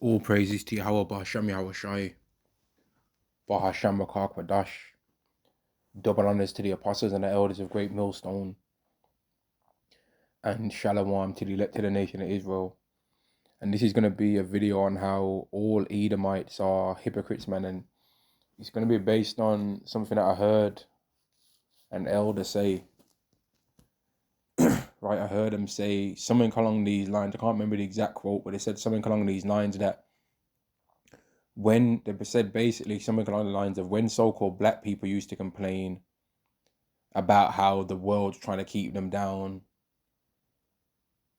All praises to Yahweh Bahasham Yahweh Shai, Bahasham Rakak Wadash. Double honors to the apostles and the elders of Great Millstone, and Shalom to the elected nation of Israel. And this is going to be a video on how all Edomites are hypocrites, man. And it's going to be based on something that I heard an elder say. Right, I heard him say something along these lines. I can't remember the exact quote, but they said something along these lines that when they said basically something along the lines of when so-called black people used to complain about how the world's trying to keep them down,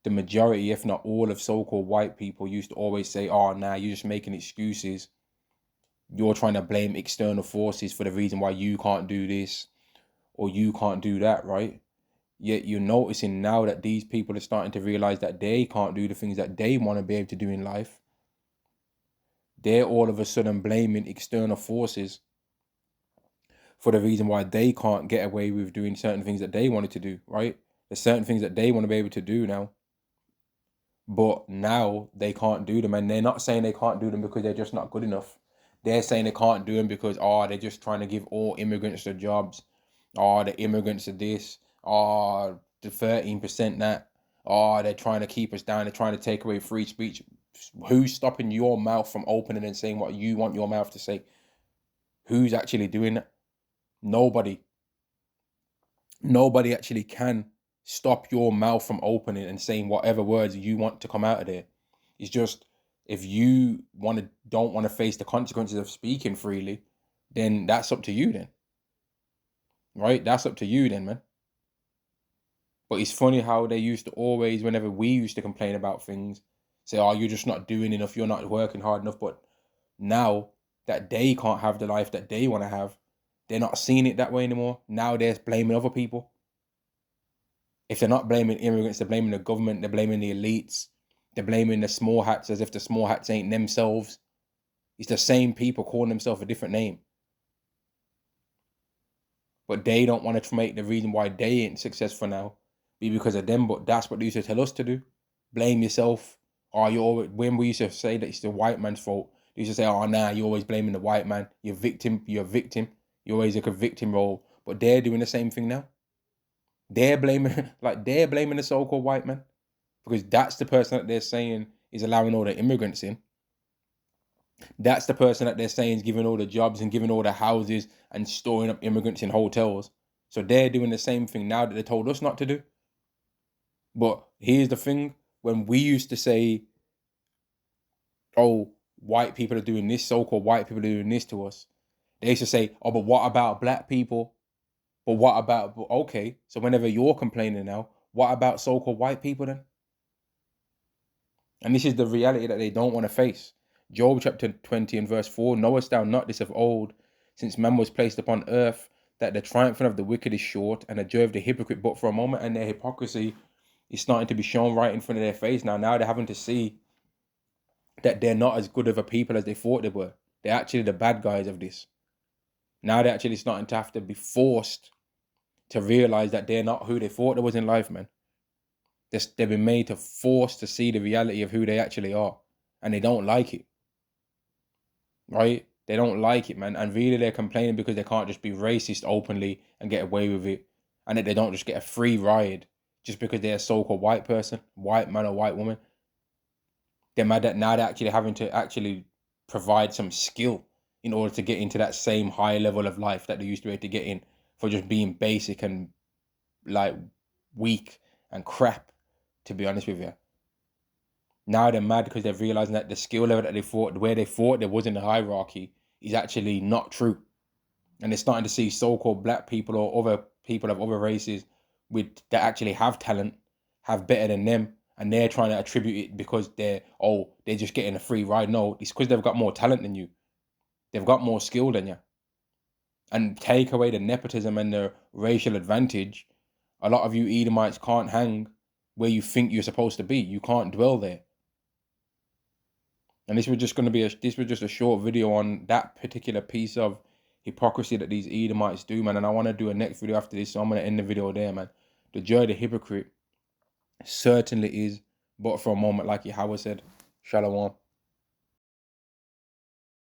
the majority, if not all, of so-called white people used to always say, oh, nah, you're just making excuses. You're trying to blame external forces for the reason why you can't do this or you can't do that, right? Yet you're noticing now that these people are starting to realize that they can't do the things that they want to be able to do in life. They're all of a sudden blaming external forces for the reason why they can't get away with doing certain things that they wanted to do, right? There's certain things that they want to be able to do now, but now they can't do them. And they're not saying they can't do them because they're just not good enough. They're saying they can't do them because, they're just trying to give all immigrants their jobs. The immigrants are this. The 13% that. They're trying to keep us down. They're trying to take away free speech. Who's stopping your mouth from opening and saying what you want your mouth to say? Who's actually doing that? Nobody. Nobody actually can stop your mouth from opening and saying whatever words you want to come out of there. It's just, if you don't want to face the consequences of speaking freely, then that's up to you then. Right? That's up to you then, man. But it's funny how they used to always, whenever we used to complain about things, say, you're just not doing enough, you're not working hard enough. But now that they can't have the life that they want to have, they're not seeing it that way anymore. Now they're blaming other people. If they're not blaming immigrants, they're blaming the government, they're blaming the elites, they're blaming the small hats as if the small hats ain't themselves. It's the same people calling themselves a different name. But they don't want to make the reason why they ain't successful now be because of them, but that's what they used to tell us to do. Blame yourself. When we used to say that it's the white man's fault, they used to say, you're always blaming the white man. You're a victim. You always like a victim role. But they're doing the same thing now. They're blaming the so-called white man because that's the person that they're saying is allowing all the immigrants in. That's the person that they're saying is giving all the jobs and giving all the houses and storing up immigrants in hotels. So they're doing the same thing now that they told us not to do. But here's the thing. When we used to say, white people are doing this, so-called white people are doing this to us, they used to say, but what about black people? But what about, okay, so whenever you're complaining now, what about so-called white people then? And this is the reality that they don't want to face. Job chapter 20 and verse 4, knowest thou not this of old, since man was placed upon earth, that the triumphing of the wicked is short, and the joy of the hypocrite but for a moment, and their hypocrisy is starting to be shown right in front of their face now. Now they're having to see that they're not as good of a people as they thought they were. They're actually the bad guys of this. Now they're actually starting to have to be forced to realize that they're not who they thought they was in life, man. They've been made to force to see the reality of who they actually are. And they don't like it. Right? They don't like it, man. And really they're complaining because they can't just be racist openly and get away with it. And that they don't just get a free ride just because they're a so-called white person, white man or white woman. They're mad that now they're actually having to actually provide some skill in order to get into that same high level of life that they used to be able to get in for just being basic and like weak and crap, to be honest with you. Now they're mad because they're realizing that the skill level that they thought, where they thought there was in the hierarchy, is actually not true. And they're starting to see so-called black people or other people of other races that actually have talent, have better than them, and they're trying to attribute it because they're just getting a free ride. No, it's because they've got more talent than you. They've got more skill than you. And take away the nepotism and the racial advantage, a lot of you Edomites can't hang where you think you're supposed to be. You can't dwell there. And this was just a short video on that particular piece of hypocrisy that these Edomites do, man. And I want to do a next video after this, so I'm going to end the video there, man. The joy of the hypocrite certainly is but for a moment, like Yahweh said. Shalom.